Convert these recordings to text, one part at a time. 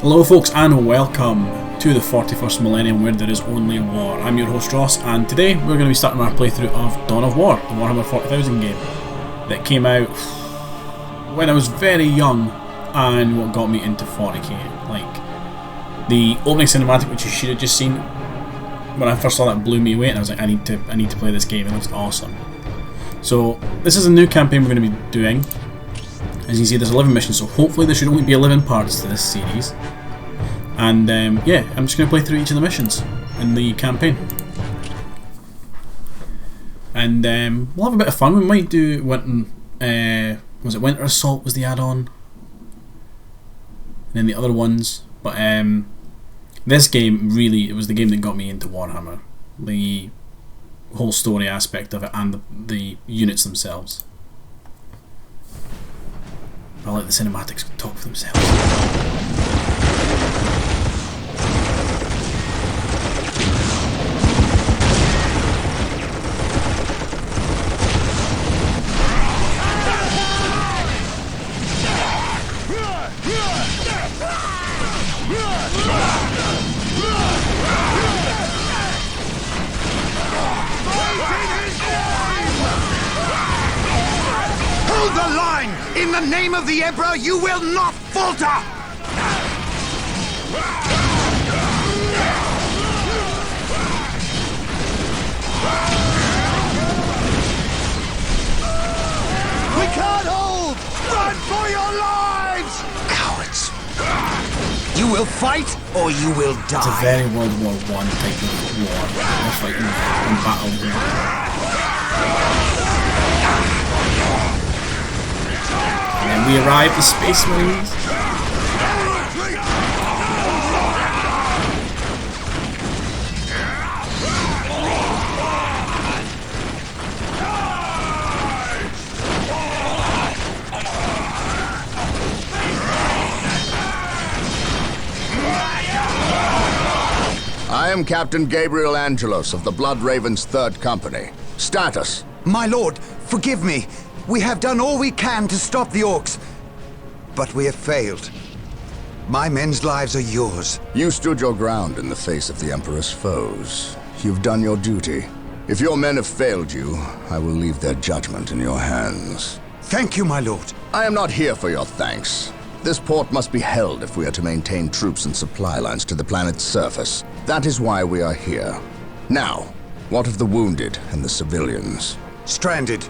Hello folks and welcome to the 41st Millennium where there is only war. I'm your host Ross and today we're going to be starting our playthrough of Dawn of War, the Warhammer 40,000 game that came out when I was very young and what got me into 40k. Like the opening cinematic, which you should have just seen, when I first saw that blew me away and I was like I need to play this game. It looks awesome. So this is a new campaign we're going to be doing. As you can see, there's 11 missions, so hopefully there should only be 11 parts to this series. And yeah, I'm just going to play through each of the missions in the campaign. And we'll have a bit of fun. We might do was it Winter Assault was the add-on? And then the other ones. But this game, really, it was the game that got me into Warhammer. The whole story aspect of it and the units themselves. I let the cinematics talk for themselves. Hold the line! In the name of the Emperor, you will not falter! We can't hold! Run for your lives! Cowards! You will fight, or you will die. It's a very World War I type of war. They're fighting in battle here. And we arrive, the Space Marines. I am Captain Gabriel Angelos of the Blood Ravens 3rd Company. Status. My lord, forgive me. We have done all we can to stop the orcs, but we have failed. My men's lives are yours. You stood your ground in the face of the Emperor's foes. You've done your duty. If your men have failed you, I will leave their judgment in your hands. Thank you, my lord. I am not here for your thanks. This port must be held if we are to maintain troops and supply lines to the planet's surface. That is why we are here. Now, what of the wounded and the civilians? Stranded.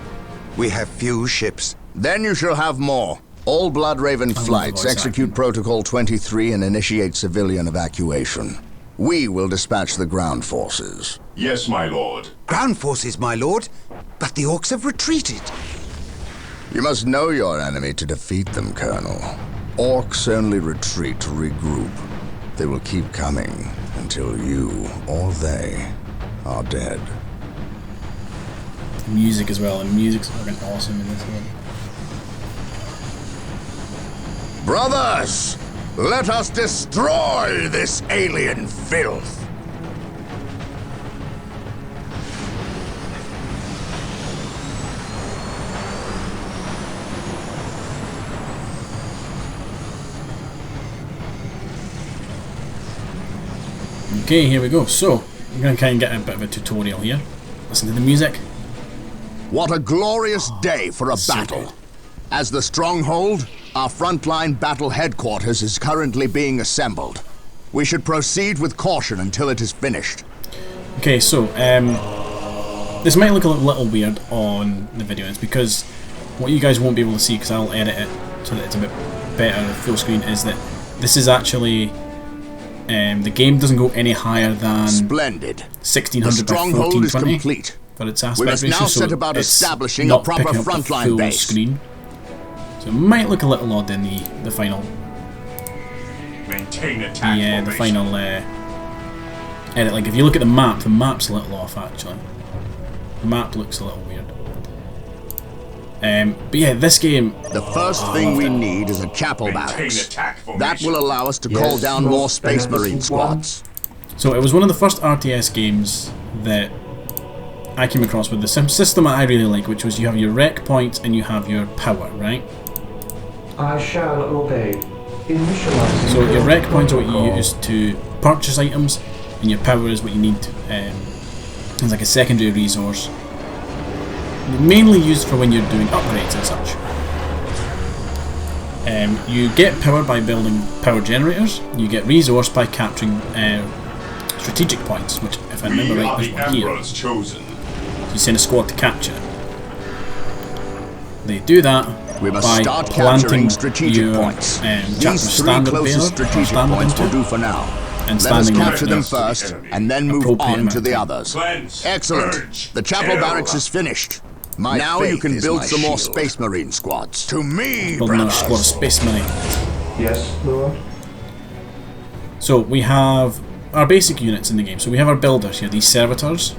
We have few ships. Then you shall have more. All Blood Raven flights execute Protocol 23 and initiate civilian evacuation. We will dispatch the ground forces. Yes, my lord. Ground forces, my lord. But the orcs have retreated. You must know your enemy to defeat them, Colonel. Orcs only retreat to regroup. They will keep coming until you or they are dead. The music as well, and music's fucking awesome in this one. Brothers, let us destroy this alien filth. Okay, here we go. So, we're going to kind of get a bit of a tutorial here. Listen to the music. What a glorious day for a so battle. good. As the stronghold, our frontline battle headquarters is currently being assembled. We should proceed with caution until it is finished. Okay, so, this might look a little weird on the video. It's because what you guys won't be able to see, because I'll edit it so that it's a bit better full screen, is that this is actually... the game doesn't go any higher than Splendid. 1600 The stronghold by is 1420 complete. for its We aspect must ratio, now so set about it's establishing a not proper picking up the frontline full base. screen. So it might look a little odd in the final Maintain attack the final edit. Like if you look at the map's a little off actually. The map looks a little weird. But yeah, this game. The first thing we need is a chapel barracks. That will allow us to call down more Space Marine squads. So it was one of the first RTS games that I came across with the system that I really like, which was you have your rec points and you have your power, right? I shall obey. Initializing. So your rec points are what you use to purchase items, and your power is what you need. It's like a secondary resource, mainly used for when you're doing upgrades and such. You get power by building power generators. You get resource by capturing strategic points, which, if I remember right, there's one here. So you send a squad to capture. They do that We must by start planting capturing strategic your points. chapter These three standard closest bearer, strategic standard points will into, do for now. and Let us standing capture them into first, and then move appropriate on to the amount. others. Cleanse, Excellent. purge, The chapel kill. barracks is finished. Now you can build some more Space Marine squads. To me, building our brothers. squad of Space Marine. Yes, Lord. So we have our basic units in the game. So we have our builders here, these servitors.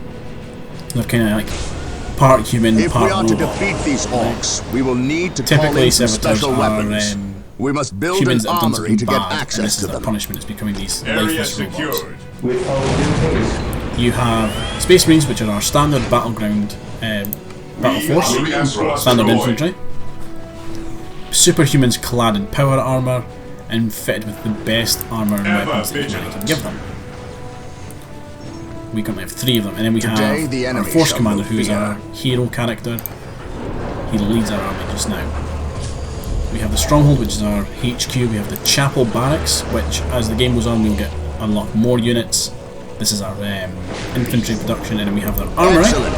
They're kind of like part human, If part we are to robot. defeat these orcs, we will need to call Typically in some servitors special are weapons. We must build humans an that have done armory something to get bad, and access this is to their them. punishment, is becoming these Area lifeless robots. secured. With all due haste. You have Space Marines, which are our standard battleground battle force, standard infantry. Superhumans clad in power armour and fitted with the best armour and weapons that humanity can give them. We currently have 3 of them, and then we Today, the have our enemy force shall commander, move who is here. our hero character. He leads our army just now. We have the stronghold, which is our HQ. We have the chapel barracks, which, as the game goes on, we'll get unlock more units. This is our infantry production, and then we have our armoury. Excellent.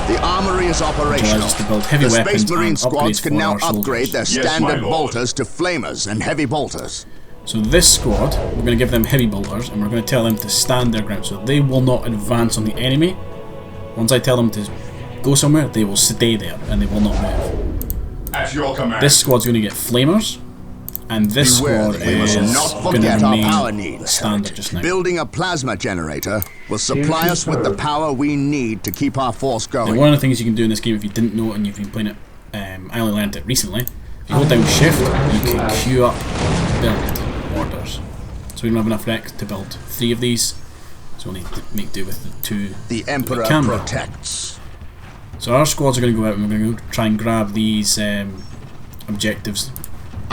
The armory is operational. allows us to build heavy the weapons Space Marine and squads upgrades can for now our soldiers. upgrade their Yes, my standard lord. bolters to flamers and heavy bolters. So this squad, we're going to give them heavy bolters, and we're going to tell them to stand their ground, so they will not advance on the enemy. Once I tell them to go somewhere, they will stay there, and they will not move. At your command. This squad's going to get flamers, and this Beware squad that we must is not going to forget our remain power needs. standard just now. Building a plasma generator will supply us with the power we need to keep our force Now, going. one of the things you can do in this game, if you didn't know it and you've been playing it, I only learned it recently. If you hold down Shift, you can queue up build orders. So we don't have enough rec to build 3 of these, so we'll need to make do with the 2 The that Emperor we can build. protects. So our squads are going to go out and we're going to go try and grab these objectives.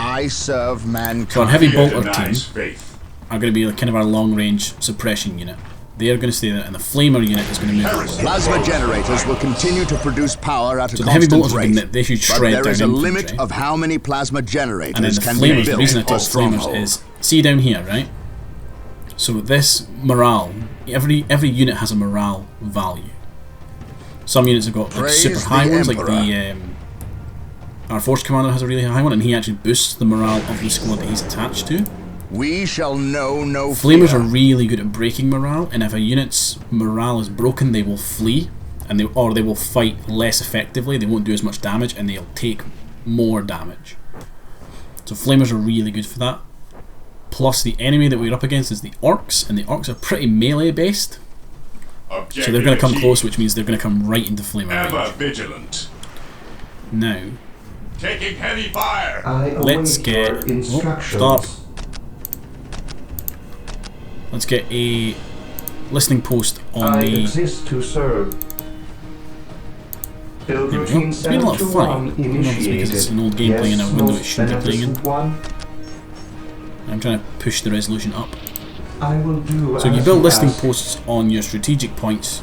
I serve mankind. So our heavy bolter team Denies faith. are going to be like kind of our long-range suppression unit. They are going to stay there, and the flamer unit is going to move over. Plasma generators will continue to produce power at a So the heavy constant bolters rate, mean that they should but shred there down is a infantry. limit of how many plasma And then generators the can be flamers, the built reason I per talk flamers stronghold. is, see down here, right? So this morale, every unit has a morale value. Some units have got like Praise super high the ones, like Emperor. the our force commander has a really high one, and he actually boosts the morale of the squad that he's attached to. We shall know no Flamers fear. are really good at breaking morale, and if a unit's morale is broken, they will flee, and they will fight less effectively. They won't do as much damage, and they'll take more damage. So flamers are really good for that. Plus, the enemy that we're up against is the orcs, and the orcs are pretty melee based. Objective So they're going to come achieved. close, which means they're going to come right into flamer Ever range. vigilant. Now, Taking heavy fire. I let's await your get... instructions. stop. Let's get a listening post on I the... exist to serve. Build There we go. routine It's been a lot of fun. 721 I don't know if it's because it's initiated. an old game playing in a Yes, window it most shouldn't be playing in. beneficent one. I'm trying to push the resolution up. I will do So you as build listening ask. posts on your strategic points.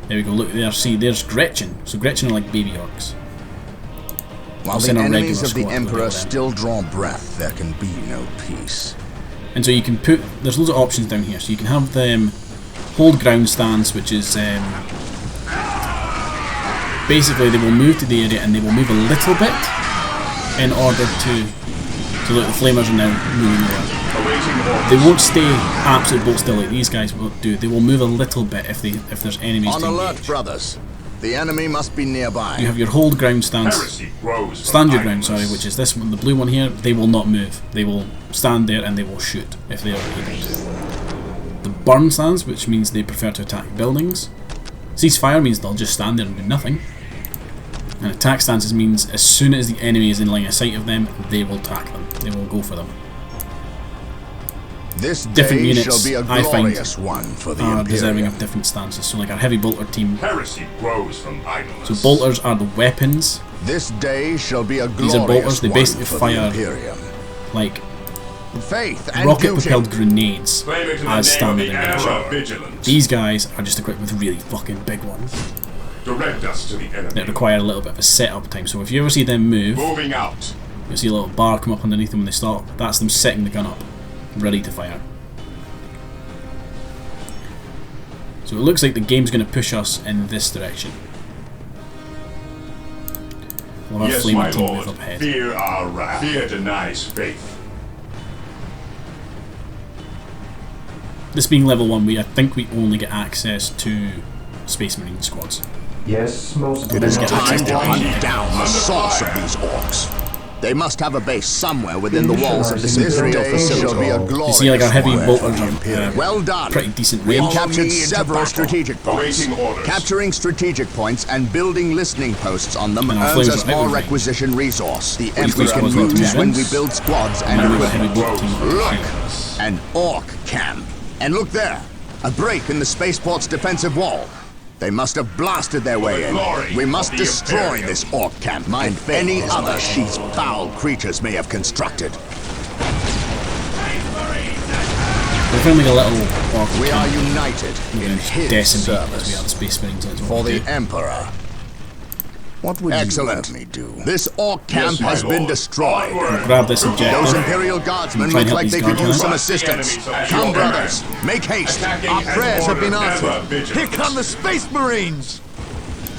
There we go, look there, see, there's Gretchen. So Gretchen are like baby orcs. While I'll the send a regular enemies of the squad to Emperor go down. still draw breath, there can be no peace. And so you can put, there's loads of options down here. So you can have them hold ground stance, which is basically they will move to the area and they will move a little bit in order to, so look, the flamers are now moving over. Awaiting orders. They won't stay absolute bolt still like these guys will do. They will move a little bit if there's enemies On to alert, engage. brothers. The enemy must be nearby. You have your hold ground stance. Heresy grows. Stand your from ground, sorry, idleness. which is this one, the blue one here. They will not move. They will stand there and they will shoot if they are able to. The burn stance, which means they prefer to attack buildings. Ceasefire means they'll just stand there and do nothing. And attack stances means as soon as the enemy is in line of sight of them, they will attack them. They will go for them. This Different day units, shall be a I find, glorious one for the Are deserving Imperium. of different stances. So like our heavy bolter team. Heresy grows from idleness. So bolters are the weapons. This day shall be a These are glorious bolters, they one basically for fire- the Imperium. Like Faith and rocket duty. propelled grenades Claim it in the as name of standard the ammunition. ever vigilant. These guys are just equipped with really fucking big ones Direct us to the enemy. that require a little bit of a setup time. So if you ever see them move, Moving out. you'll see a little bar come up underneath them when they stop. That's them setting the gun up, ready to fire. So it looks like the game's going to push us in this direction. We'll have Yes, Flame my and Team lord. move up ahead. Fear our wrath. Fear denies faith. This being level 1, I think we only get access to Space Marine squads. Yes, most It is Get time access to to hunt enemy. down the source of these orcs. They must have a base somewhere within the walls of this Imperial facility. Shall be a You glorious see like our heavy one bolters for the Imperium. are Well done. pretty decent We range. captured into several battle. strategic points. Awaiting orders. Capturing strategic points and building listening posts on them And our earns flames us are out more of range. requisition resource. The these Emperor squads can will use do when we defense. build squads And and then we've got a equipment. heavy bolter team over Look, here. an orc camp. And look there, a break in the spaceport's defensive wall. They must have blasted their way in. glory We must of the destroy Imperium. this orc camp and any other these foul creatures may have constructed. We're feeling like a little orc We are camp. united We're in going to his decimate because we service have the Space Marines. That's what for we the do. Emperor. What would Excellent. you have me do? This orc camp Yes, my has been lord. destroyed. Onward. Grab this Those objective. Imperial Guardsmen Try and look help like these they could guards use out. some Fight the assistance. enemies at Come, your brothers, command. make haste. Attacking Our as prayers have been ordered, answered. ever vigilant. Here come the Space Marines!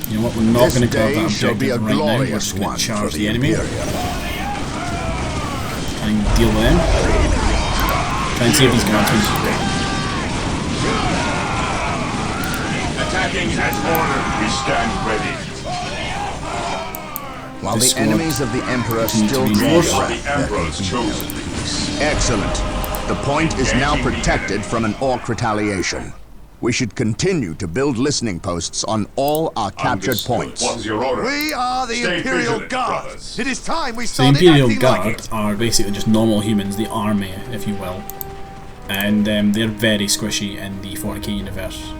You know what? We're not This going to grab day that shall be a objective right now. We're glorious just going one to for charge the the enemy Imperium. and deal with them. Try and save these guardsmen. Attacking as ordered. We stand ready. While This the squad enemies of the Emperor need to still be draw reinforced. breath, The Emperor's chosen. excellent. The point is now protected from an orc retaliation. We should continue to build listening posts on all our captured Understood. points. What is your order? We are the Stay Imperial vigilant, Guard! brothers. It is time we The started Imperial acting Guard like it! are basically just normal humans, the army, if you will. And they're very squishy in the 40k universe.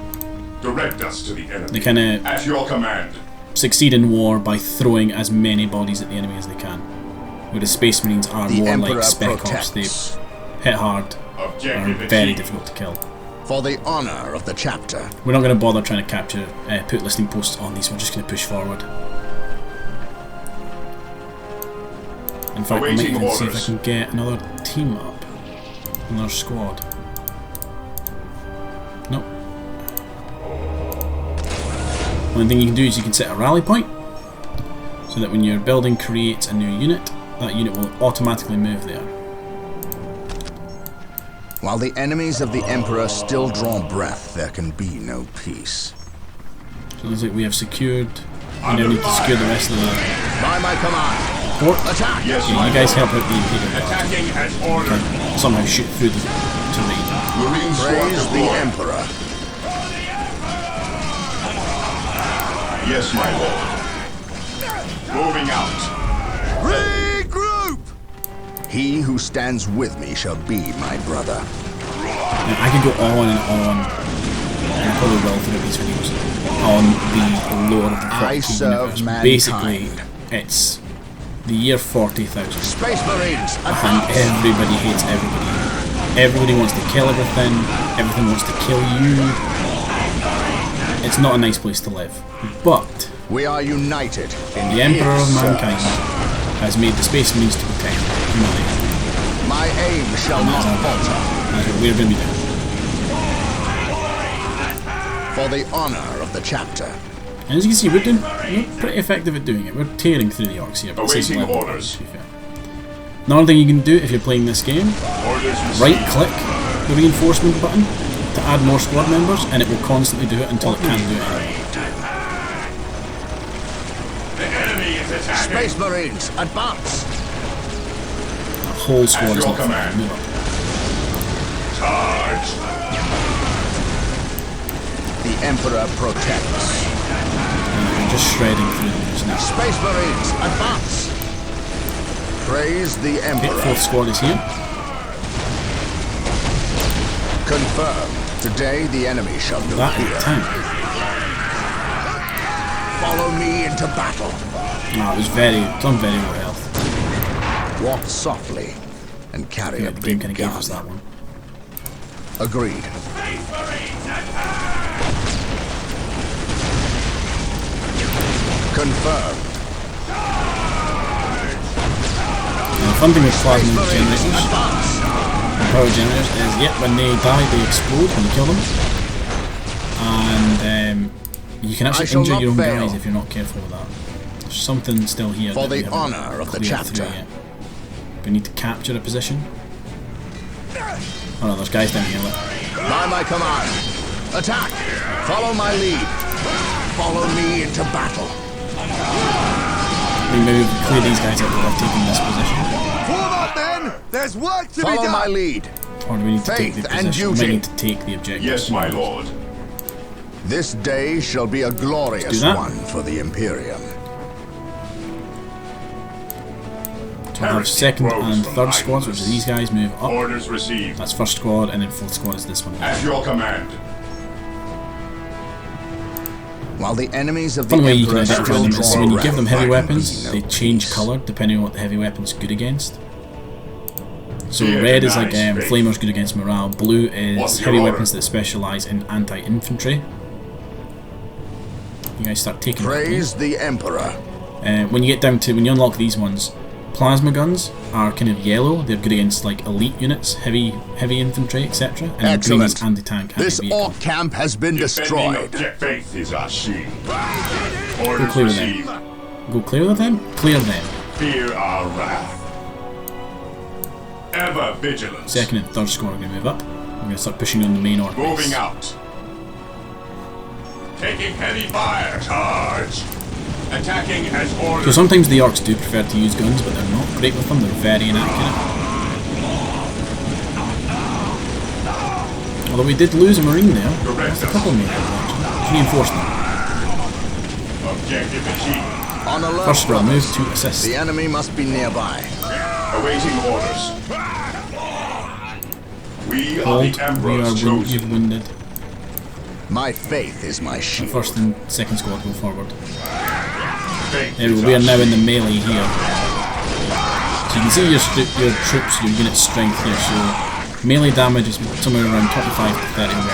Direct us to the enemy. They kind of At your command. succeed in war by throwing as many bodies at the enemy as they can. whereas Space Marines are The more Emperor like Spec Ops. protects. They hit hard, are Objective very achieved. difficult to kill. For the honor of the chapter. We're not going to bother trying to capture, put listing posts on these, we're just going to push forward. In fact, I might Awaiting even see if I orders. can get another team up, another squad. Nope. One thing you can do is you can set a rally point, so that when your building creates a new unit, that unit will automatically move there. While the enemies of the Emperor still draw breath, there can be no peace. So it looks like we have secured, we now need to secure the rest of the By my command, port. attack! Yes, Yeah, my you guys lord. help out the Imperial Guard. Attacking as ordered. Somehow shoot through the terrain. Marine squad Praise the deployed. Emperor. Yes, my lord. Moving out. Regroup! He who stands with me shall be my brother. Now, I could go on and on, and I probably will throughout these videos, on the lore of the 40k I serve universe. mankind. Basically, it's the year 40,000, Space Marines, and advance! everybody hates everybody. Everybody wants to kill everything, everything wants to kill you. It's not a nice place to live. But We are united in the Emperor of his Mankind service. has made the Space Marines to protect humanity. My aim shall not falter. That's what we're going to be doing. For the honor of the chapter. And as you can see, we're pretty effective at doing it. We're tearing through the orcs here. But this is Awaiting level one, orders. to be fair. Another thing you can do if you're playing this game, Orders received. right click the reinforcement button to add more squad members, and it will constantly do it until it can't do it anymore. The enemy is attacking. Space Marines, advance! The whole squad At is your not full. command. Move up. Charge. The Emperor protects. And we're just shredding through them just now. Space Marines, advance! Praise the Okay, Emperor. fourth squad is here. Confirmed. Today the enemy shall know That is fear. a tank. Follow me into battle. No, it's on very low health. Walk softly and carry Yeah, a the game big kind of gave gun. us that one. Agreed. Confirmed. Now, the fun thing with plasma Space Marines, generators, advance! and power generators, is when they die, they explode when you kill them. And you can I actually shall injure not your own fail. guys if you're not careful with that. There's something still here For that we the haven't honor of the cleared through chapter. yet. We need to capture a position. Oh no, there's guys down here. Look. By my command. Attack! Follow my lead. Follow me into battle. I mean, maybe we can clear these guys out without taking this position. Form up, men! There's work to be Follow done! my lead. Or do we need to take the Faith and position? We might duty. need to take the objective. Yes, my lord. This day shall be a glorious that. one for the Imperium. So we'll have second and third squads, which is these guys move up. Orders received. That's first squad, and then fourth squad is this one. At your command. While the enemies of the One way you can Emperor identify still them is draw when you breath, give them heavy there can weapons, be no they change peace. colour depending on what the heavy weapon's good against. So Yeah, red is like nice, faith. flamer's good against morale, blue is What's your heavy order? weapons that specialise in anti-infantry. You guys start taking that, Praise the Emperor. when you get down to, when you unlock these ones, plasma guns are kind of yellow, they're good against like elite units, heavy infantry, etc. And then green is Excellent. anti-tank, This anti-vehicle. orc camp has been Defending destroyed. object faith is our shield. Go Orders clear received. them. Go clear them? Clear them. Fear our wrath. Ever vigilant. Second and third squad are going to move up. I'm going to start pushing on the main orc base. Moving out. Taking heavy fire. Charge. Attacking as ordered. So sometimes the orcs do prefer to use guns, but they're not great with them, they're very inaccurate. Although we did lose a marine there. There's a couple of marines actually. Let's reinforce them. Objective achieved. On alert, First squad, move brothers. to assist. The enemy must be nearby. Awaiting orders. We are Hold, the we Emperor's are chosen. you've wounded. My faith is my shield. First and second squad go forward. Faith There we is go, we are our now in the shield. melee here. So you can see your troops, your unit strength here. So melee damage is somewhere around 25 to 31,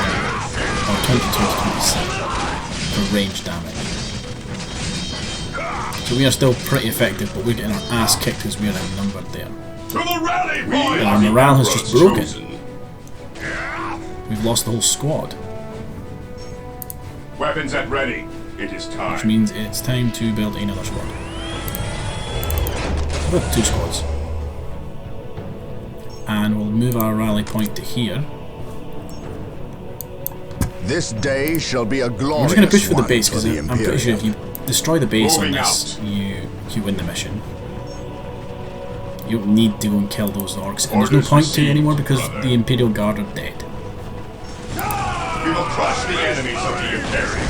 or 22 to 27 for range damage. So we are still pretty effective, but we're getting our ass kicked because we're outnumbered there. To the rally point! And our morale has just broken. We've lost the whole squad. Weapons at ready. It is time. Which means it's time to build another squad. We've got 2 squads. And we'll move our rally point to here. This day shall be a glorious I'm just going to push for the one base because the I'm pretty sure if you destroy the base on Moving this, out. you win the mission. You don't need to go and kill those orcs, and there's no Orders point to received, anymore because brother. the Imperial Guard are dead. We will crush the enemies of the Imperium.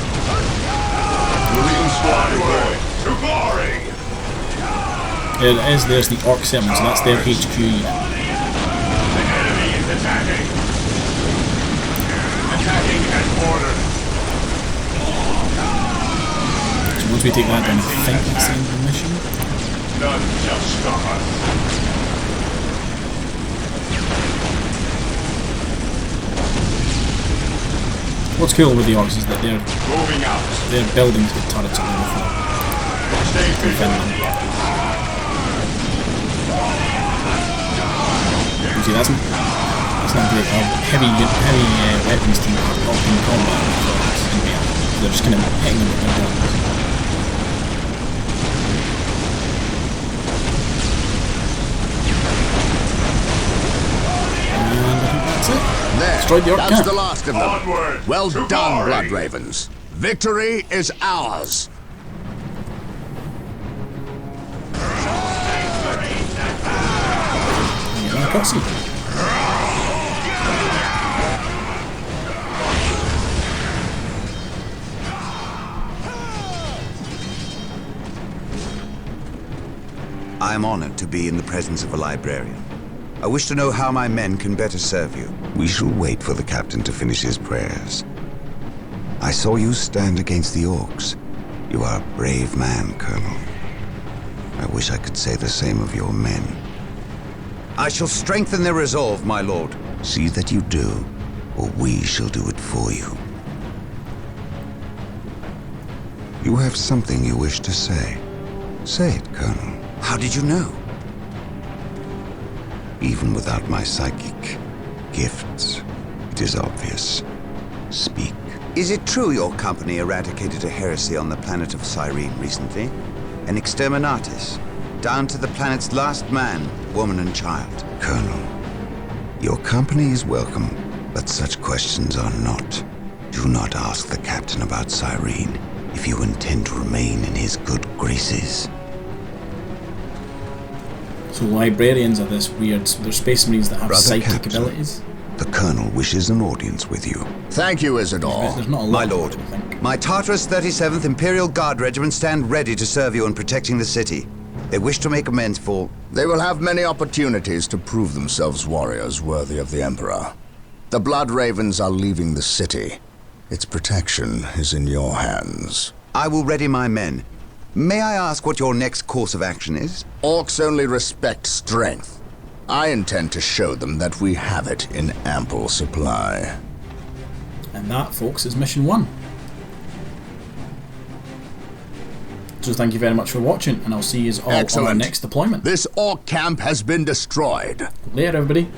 Marine squad deployed to glory. There it is, there's the orc settlement, so that's their HQ unit. The enemy is attacking. Attacking as ordered. So once we take that down, I think that's the end of the mission. None shall stop us. What's cool with the orcs is that Moving out. their buildings with turrets on the floor. Stay vigilant. You see, that's not great. Heavy weapons team are not in combat with orcs in there. They're just kind of hitting them with their guns. And I think that's it. There, Destroyed the orc that's camp. the last of them. Onward Well to done, glory. Blood Ravens. Victory is ours. Yeah, cutscene. I am honored to be in the presence of a librarian. I wish to know how my men can better serve you. We shall wait for the captain to finish his prayers. I saw you stand against the orcs. You are a brave man, Colonel. I wish I could say the same of your men. I shall strengthen their resolve, my lord. See that you do, or we shall do it for you. You have something you wish to say. Say it, Colonel. How did you know? Even without my psychic gifts, it is obvious. Speak. Is it true your company eradicated a heresy on the planet of Cyrene recently? An exterminatus, down to the planet's last man, woman and child. Colonel, your company is welcome, but such questions are not. Do not ask the captain about Cyrene if you intend to remain in his good graces. So librarians are this weird, they're space marines that have Brother psychic Captain. abilities. The Colonel wishes an audience with you. Thank you, Isidore. There's not a lot My of lord, them, I think. my Tartarus 37th Imperial Guard Regiment stand ready to serve you in protecting the city. They wish to make amends for... They will have many opportunities to prove themselves warriors worthy of the Emperor. The Blood Ravens are leaving the city. Its protection is in your hands. I will ready my men. May I ask what your next course of action is? Orcs only respect strength. I intend to show them that we have it in ample supply. And that, folks, is mission 1. So thank you very much for watching, and I'll see you all on our Excellent. next deployment. This orc camp has been destroyed. Later, everybody.